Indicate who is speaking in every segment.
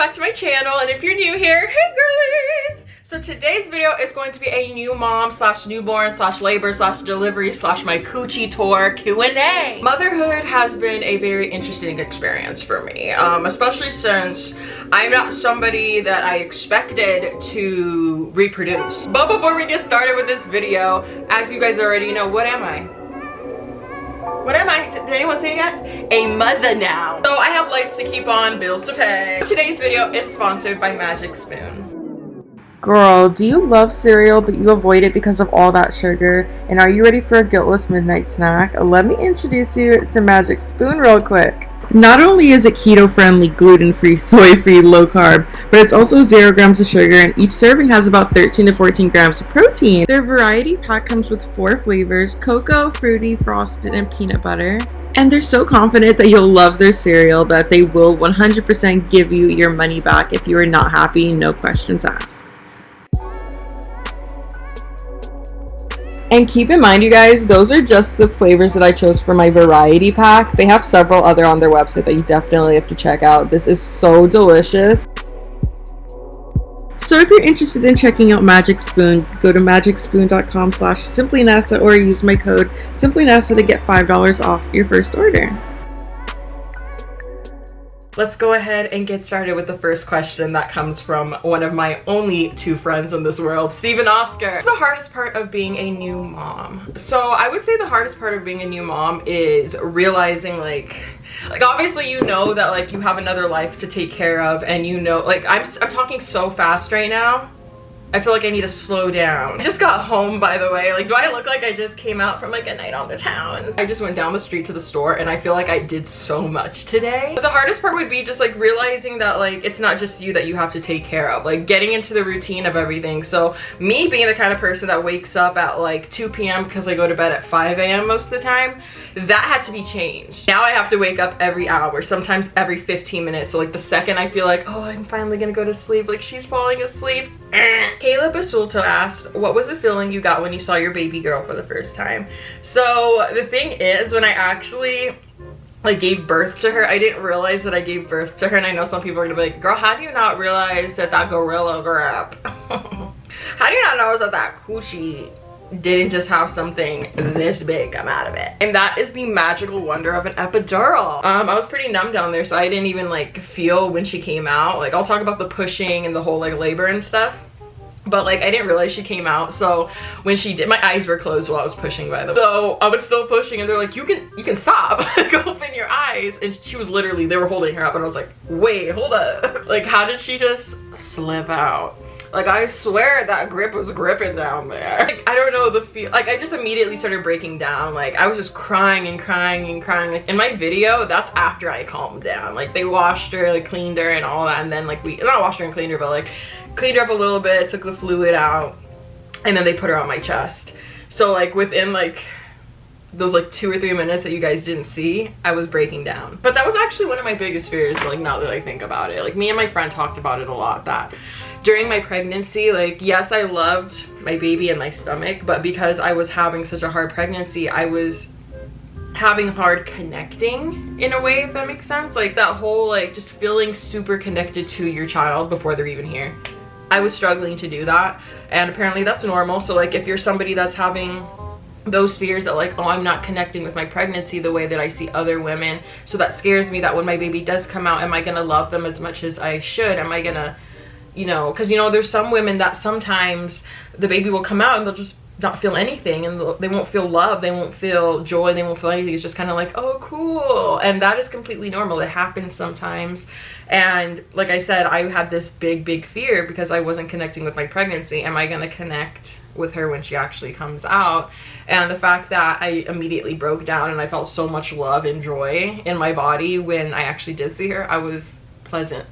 Speaker 1: back to my channel, and if you're new here, hey girlies! So today's video is going to be a new mom slash newborn slash labor slash delivery slash my coochie tour Q&A. Motherhood has been a very interesting experience for me, especially since I'm not somebody that I expected to reproduce. But before we get started with this video, as you guys already know, what am I? What am I? Did anyone say it yet? A mother now. So I have lights to keep on, bills to pay. Today's video is sponsored by Magic Spoon.
Speaker 2: Girl, do you love cereal but you avoid it because of all that sugar? And are you ready for a guiltless midnight snack? Let me introduce you to Magic Spoon real quick. Not only is it keto-friendly, gluten-free, soy-free, low-carb, but it's also 0 grams of sugar, and each serving has about 13 to 14 grams of protein. Their variety pack comes with 4 flavors: cocoa, fruity, frosted, and peanut butter. And they're so confident that you'll love their cereal that they will 100% give you your money back if you are not happy, no questions asked. And keep in mind, you guys, those are just the flavors that I chose for my variety pack. They have several other on their website that you definitely have to check out. This is so delicious. So if you're interested in checking out Magic Spoon, go to magicspoon.com/simplynessa or use my code simplynessa to get $5 off your first order.
Speaker 1: Let's go ahead and get started with the first question that comes from one of my only 2 friends in this world, Steve and Oscar. What's the hardest part of being a new mom? So I would say the hardest part of being a new mom is realizing like obviously you know that like you have another life to take care of, and you know, like I'm talking so fast right now. I feel like I need to slow down. I just got home, by the way. Like, do I look like I just came out from like a night on the town? I just went down the street to the store and I feel like I did so much today. But the hardest part would be just like realizing that like it's not just you that you have to take care of, like getting into the routine of everything. So me being the kind of person that wakes up at like 2 p.m. because I go to bed at 5 a.m. most of the time, that had to be changed. Now I have to wake up every hour, sometimes every 15 minutes. So like the second I feel like, oh, I'm finally gonna go to sleep, like she's falling asleep. Caleb Basulto asked, what was the feeling you got when you saw your baby girl for the first time? So the thing is, when I actually like gave birth to her, I didn't realize that I gave birth to her. And I know some people are gonna be like, girl, how do you not realize that that gorilla grew up? How do you not know that that coochie didn't just have something this big come out of it? And that is the magical wonder of an epidural. I was pretty numb down there, so I didn't even like feel when she came out. Like I'll talk about the pushing and the whole like labor and stuff, but like I didn't realize she came out. So when she did, my eyes were closed while I was pushing, by the way. So I was still pushing and they're like, you can stop. Like, open your eyes. And she was literally, they were holding her up and I was like, wait, hold up. Like, how did she just slip out? Like, I swear that grip was gripping down there. Like, I don't know the feel. Like, I just immediately started breaking down. Like, I was just crying and crying and crying. Like, in my video, that's after I calmed down. Like, they washed her, like, cleaned her and all that. And then, like, not washed her and cleaned her, but, like, cleaned her up a little bit, took the fluid out. And then they put her on my chest. So, like, within, like, those like 2 or 3 minutes that you guys didn't see, I was breaking down. But that was actually one of my biggest fears, like now that I think about it. Like me and my friend talked about it a lot, that during my pregnancy, like yes, I loved my baby in my stomach, but because I was having such a hard pregnancy, I was having hard connecting in a way, if that makes sense. Like that whole like just feeling super connected to your child before they're even here. I was struggling to do that, and apparently that's normal. So like if you're somebody that's having those fears that like, oh, I'm not connecting with my pregnancy the way that I see other women, so that scares me that when my baby does come out, am I gonna love them as much as I should? Am I gonna, you know, because you know there's some women that sometimes the baby will come out and they'll just not feel anything, and they won't feel love, they won't feel joy, they won't feel anything. It's just kind of like, oh cool. And that is completely normal. It happens sometimes. And like I said, I had this big fear because I wasn't connecting with my pregnancy. Am I gonna connect with her when she actually comes out? And the fact that I immediately broke down and I felt so much love and joy in my body when I actually did see her, I was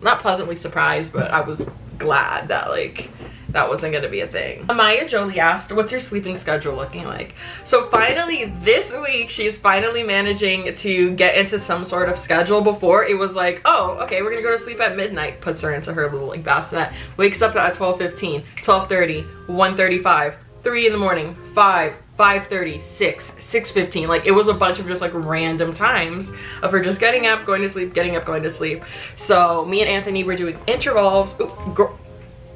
Speaker 1: not pleasantly surprised, but I was glad that like that wasn't gonna be a thing. Amaya Jolie asked, what's your sleeping schedule looking like? So finally this week, she's finally managing to get into some sort of schedule. Before it was like, oh, okay, we're gonna go to sleep at midnight, puts her into her little like bassinet, wakes up at 12:15, 12:30, 1:35, 3 in the morning, 5, 5:30, 6, 6:15. Like, it was a bunch of just like random times of her just getting up, going to sleep, getting up, going to sleep. So me and Anthony were doing intervals. Ooh,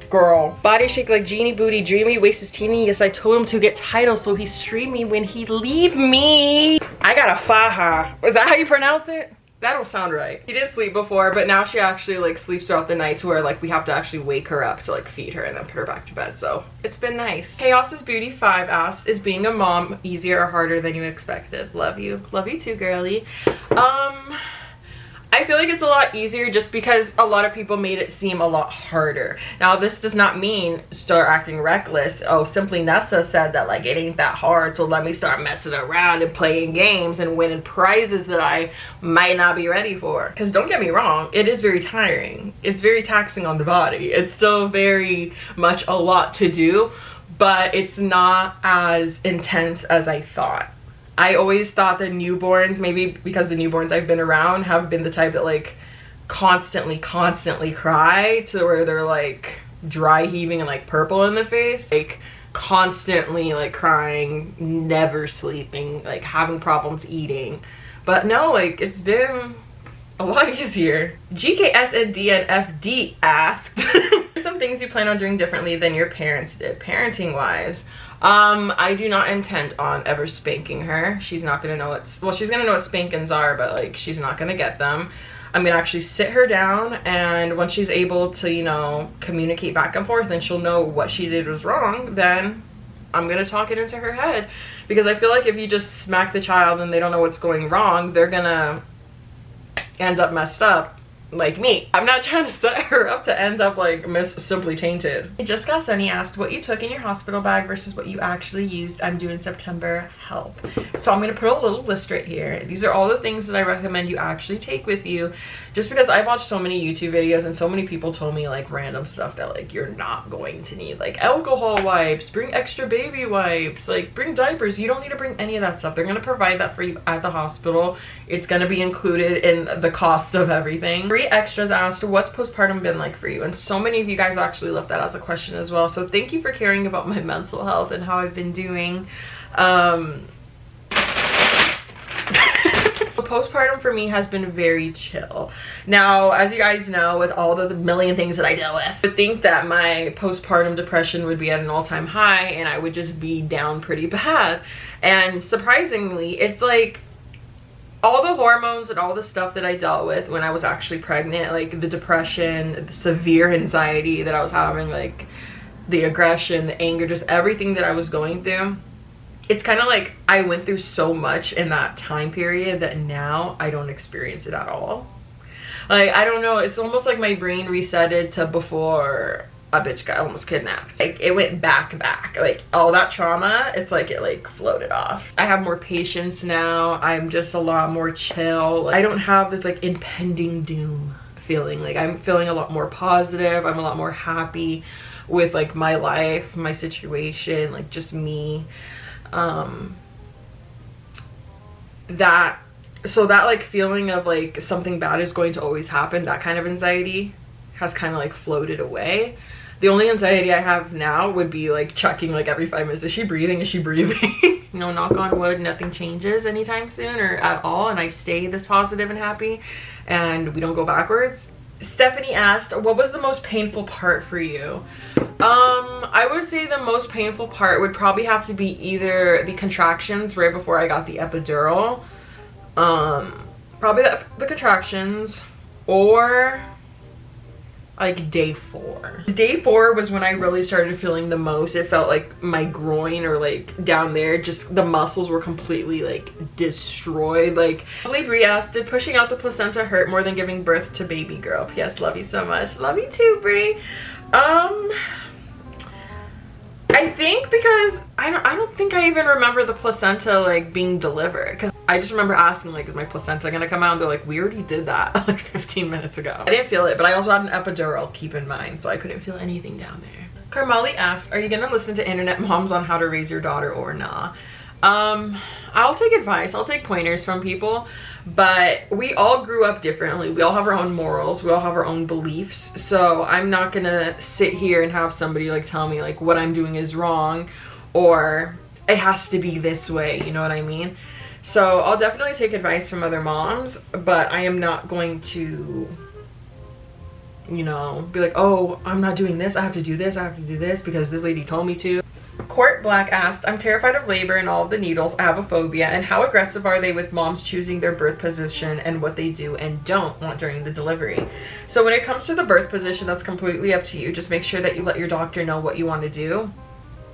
Speaker 1: girl. Body shake like genie booty, dreamy, waist is teeny. Yes, I told him to get title so he stream me when he leave me. I got a faja. Is that how you pronounce it? That don't sound right. She didn't sleep before, but now she actually like sleeps throughout the night to where like we have to actually wake her up to like feed her and then put her back to bed. So it's been nice. Chaos is Beauty 5 asked, is being a mom easier or harder than you expected? Love you. Love you too, girly. I feel like it's a lot easier just because a lot of people made it seem a lot harder. Now, this does not mean start acting reckless. Oh, Simply Nessa said that like it ain't that hard, so let me start messing around and playing games and winning prizes that I might not be ready for. Because don't get me wrong, it is very tiring. It's very taxing on the body. It's still very much a lot to do, but it's not as intense as I thought. I always thought that newborns, maybe because the newborns I've been around have been the type that like constantly cry to where they're like dry heaving and like purple in the face, like constantly like crying, never sleeping, like having problems eating. But no, like it's been a lot easier. GKSNDNFD asked some things you plan on doing differently than your parents did parenting wise. I do not intend on ever spanking her. She's not gonna know she's gonna know what spankings are, but like she's not gonna get them. I'm gonna actually sit her down, and once she's able to, you know, communicate back and forth and she'll know what she did was wrong, then I'm gonna talk it into her head. Because I feel like if you just smack the child and they don't know what's going wrong, they're gonna end up messed up like me. I'm not trying to set her up to end up like Miss Simply Tainted. Just got Sunny asked what you took in your hospital bag versus what you actually used. I'm due in September, help. So I'm gonna put a little list right here. These are all the things that I recommend you actually take with you, just because I've watched so many YouTube videos and so many people told me like random stuff that like you're not going to need, like alcohol wipes, bring extra baby wipes, like bring diapers. You don't need to bring any of that stuff. They're gonna provide that for you at the hospital. It's gonna be included in the cost of everything. Extras asked, what's postpartum been like for you? And so many of you guys actually left that as a question as well, so thank you for caring about my mental health and how I've been doing. Postpartum for me has been very chill. Now, as you guys know, with all the million things that I deal with, I would think that my postpartum depression would be at an all-time high and I would just be down pretty bad. And surprisingly, it's like all the hormones and all the stuff that I dealt with when I was actually pregnant, like the depression, the severe anxiety that I was having, like the aggression, the anger, just everything that I was going through, it's kind of like I went through so much in that time period that now I don't experience it at all. Like, I don't know, it's almost like my brain resetted to before a bitch got almost kidnapped. Like, it went back. Like, all that trauma, it's like it like floated off. I have more patience now. I'm just a lot more chill. Like, I don't have this like impending doom feeling. Like, I'm feeling a lot more positive. I'm a lot more happy with like my life, my situation, like just me. So that like feeling of like something bad is going to always happen, that kind of anxiety has kind of like floated away. The only anxiety I have now would be like checking like every 5 minutes, is she breathing, is she breathing? You know, knock on wood, nothing changes anytime soon or at all, and I stay this positive and happy and we don't go backwards. Stephanie asked, what was the most painful part for you? I would say the most painful part would probably have to be either the contractions right before I got the epidural, probably the contractions, or like day 4. Day 4 was when I really started feeling the most. It felt like my groin or like down there, just the muscles were completely like destroyed. Like, Brie asked, did pushing out the placenta hurt more than giving birth to baby girl? P.S. Love you so much. Love you too, Brie. I think because I don't think I even remember the placenta like being delivered, because I just remember asking like, is my placenta gonna come out? And they're like, we already did that like 15 minutes ago. I didn't feel it, but I also had an epidural, keep in mind, so I couldn't feel anything down there. Carmali asked, are you gonna listen to internet moms on how to raise your daughter or nah? I'll take advice, I'll take pointers from people, but we all grew up differently. We all have our own morals, we all have our own beliefs, so I'm not gonna sit here and have somebody like tell me like what I'm doing is wrong, or it has to be this way, you know what I mean? So I'll definitely take advice from other moms, but I am not going to, you know, be like, oh, I'm not doing this, I have to do this, I have to do this because this lady told me to. Court Black asked, I'm terrified of labor and all of the needles. I have a phobia. And how aggressive are they with moms choosing their birth position and what they do and don't want during the delivery? So when it comes to the birth position, that's completely up to you. Just make sure that you let your doctor know what you want to do.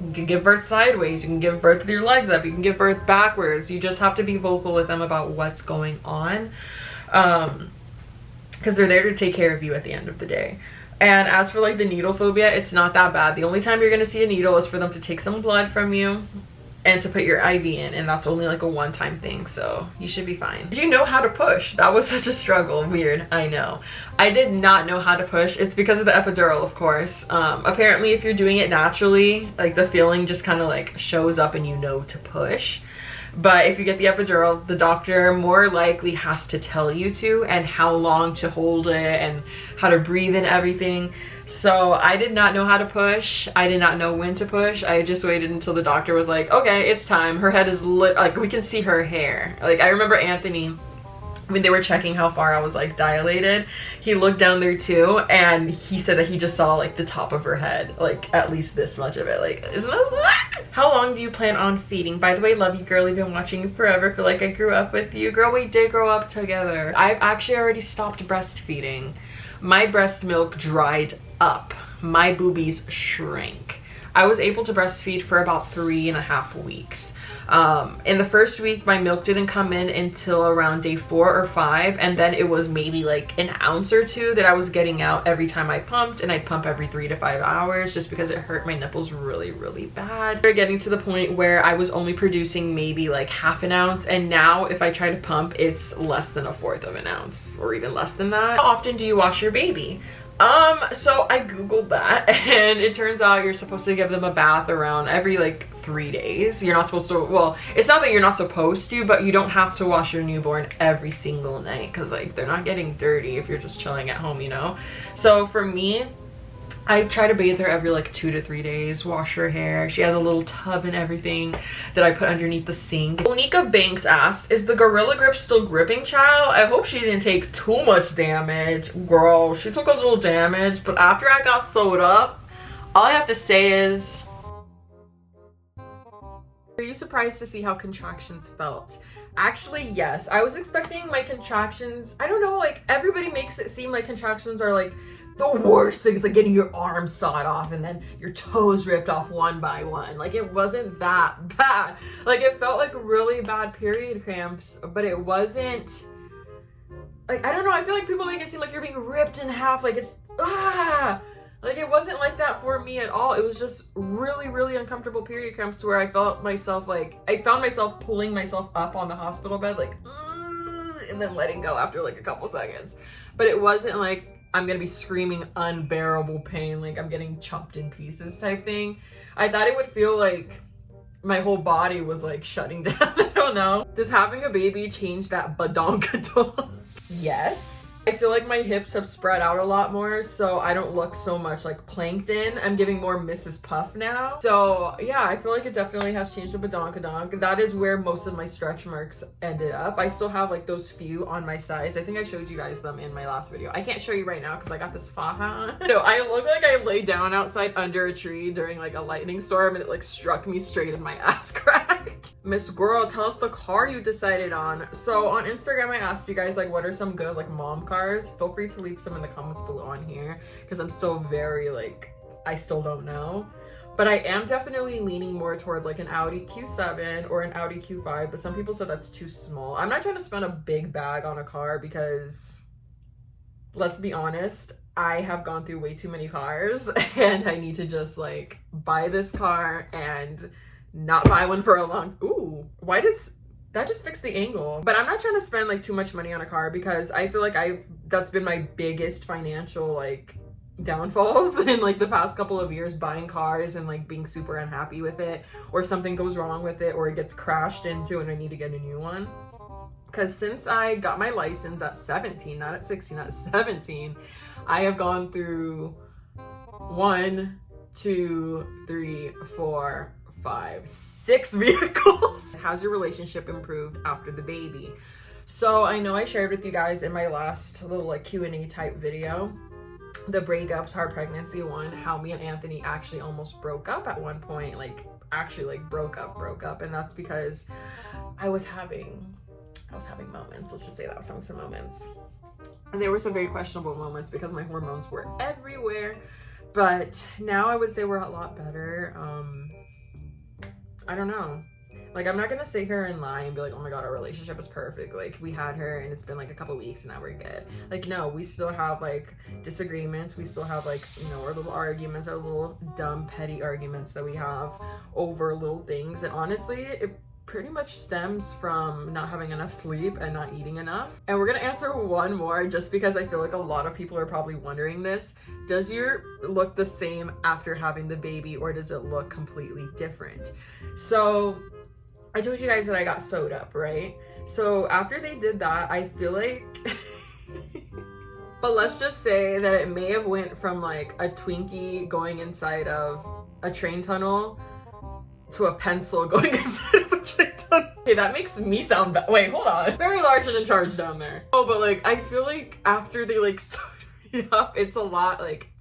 Speaker 1: You can give birth sideways. You can give birth with your legs up. You can give birth backwards. You just have to be vocal with them about what's going on. Because they're there to take care of you at the end of the day. And as for like the needle phobia, it's not that bad. The only time you're going to see a needle is for them to take some blood from you and to put your IV in, and that's only like a one-time thing, so you should be fine. Did you know how to push? That was such a struggle. Weird, I know. I did not know how to push. It's because of the epidural, of course. Apparently if you're doing it naturally, like the feeling just kind of like shows up and you know to push. But if you get the epidural, the doctor more likely has to tell you to, and how long to hold it and how to breathe and everything. So I did not know how to push. I did not know when to push. I just waited until the doctor was like, okay, it's time. Her head is lit, like we can see her hair. Like I remember Anthony, when they were checking how far I was like dilated, he looked down there too, and he said that he just saw like the top of her head, like at least this much of it. Like, isn't that? How long do you plan on feeding? By the way, love you girl, I've been watching you forever, feel like I grew up with you. Girl, we did grow up together. I've actually already stopped breastfeeding. My breast milk dried up. My boobies shrank. I was able to breastfeed for about 3.5 weeks. In the first week, my milk didn't come in until around day 4 or 5, and then it was maybe like an ounce or 2 that I was getting out every time I pumped, and I'd pump every 3 to 5 hours just because it hurt my nipples really, really bad. We're getting to the point where I was only producing maybe like 1/2 ounce, and now if I try to pump, it's less than 1/4 of an ounce or even less than that. How often do you wash your baby? So I googled that, and it turns out you're supposed to give them a bath around every like 3 days. You're not supposed to, well, it's not that you're not supposed to, but you don't have to wash your newborn every single night, because like they're not getting dirty if you're just chilling at home, you know? So for me, I try to bathe her every like 2 to 3 days, wash her hair. She has a little tub and everything that I put underneath the sink. Monica Banks asked, is the Gorilla Grip still gripping, child? I hope she didn't take too much damage. Girl, she took a little damage, but after I got sewed up, all I have to say is, are you surprised to see how contractions felt? Actually, yes. I was expecting my contractions, I don't know, like everybody makes it seem like contractions are like the worst thing. It's like getting your arms sawed off and then your toes ripped off one by one. Like it wasn't that bad. Like it felt like really bad period cramps, but it wasn't like, I don't know, I feel like people make it seem like you're being ripped in half, like it's like it wasn't like that for me at all. It was just really, really uncomfortable period cramps to where I felt myself like, I found myself pulling myself up on the hospital bed like and then letting go after like a couple seconds. But it wasn't like I'm gonna be screaming unbearable pain, like I'm getting chopped in pieces type thing. I thought it would feel like my whole body was like shutting down. I don't know. Does having a baby change that badonkadonk? Yes. I feel like my hips have spread out a lot more, so I don't look so much like plankton. I'm giving more Mrs. Puff now. So yeah, I feel like it definitely has changed the badonkadonk. That is where most of my stretch marks ended up. I still have like those few on my sides. I think I showed you guys them in my last video. I can't show you right now because I got this faja on. So I look like I lay down outside under a tree during like a lightning storm and it like struck me straight in my ass crack. Miss Girl, tell us the car you decided on. So on Instagram, I asked you guys like what are some good like mom cars. Feel free to leave some in the comments below on here because I'm still very like, I still don't know. But I am definitely leaning more towards like an Audi Q7 or an Audi Q5, but some people said that's too small. I'm not trying to spend a big bag on a car because, let's be honest, I have gone through way too many cars and I need to just like buy this car and not buy one for a long, ooh, why did that just fix the angle? But I'm not trying to spend like too much money on a car because I feel like that's been my biggest financial like downfalls in like the past couple of years, buying cars and like being super unhappy with it, or something goes wrong with it, or it gets crashed into and I need to get a new one. Because since I got my license at 17, not at 16, at 17, I have gone through 1, 2, 3, 4, 5, 6 vehicles. How's your relationship improved after the baby? So I know I shared with you guys in my last little like Q&A type video, the breakups, hard pregnancy one, how me and Anthony actually almost broke up at one point, like actually like broke up. And that's because I was having moments. Let's just say that I was having some moments. And there were some very questionable moments because my hormones were everywhere. But now I would say we're a lot better. I don't know. Like, I'm not gonna sit here and lie and be like, oh my god, our relationship is perfect. Like, we had her and it's been like a couple weeks and now we're good. Like, no, we still have like disagreements. We still have like, you know, our little arguments, our little dumb, petty arguments that we have over little things. And honestly, it pretty much stems from not having enough sleep and not eating enough. And we're gonna answer one more just because I feel like a lot of people are probably wondering this. Does your look the same after having the baby or does it look completely different? So I told you guys that I got sewed up, right? So after they did that, I feel like but let's just say that it may have went from like a Twinkie going inside of a train tunnel to a pencil going inside of a train tunnel. Okay, that makes me sound bad. Wait, hold on. Very large and in charge down there. Oh, but like, I feel like after they like sewed me up, it's a lot like,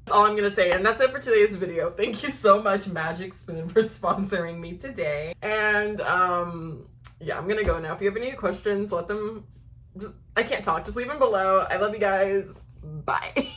Speaker 1: that's all I'm gonna say. And that's it for today's video. Thank you so much, Magic Spoon, for sponsoring me today. And yeah, I'm gonna go now. If you have any questions, let them, I can't talk, just leave them below. I love you guys. Bye.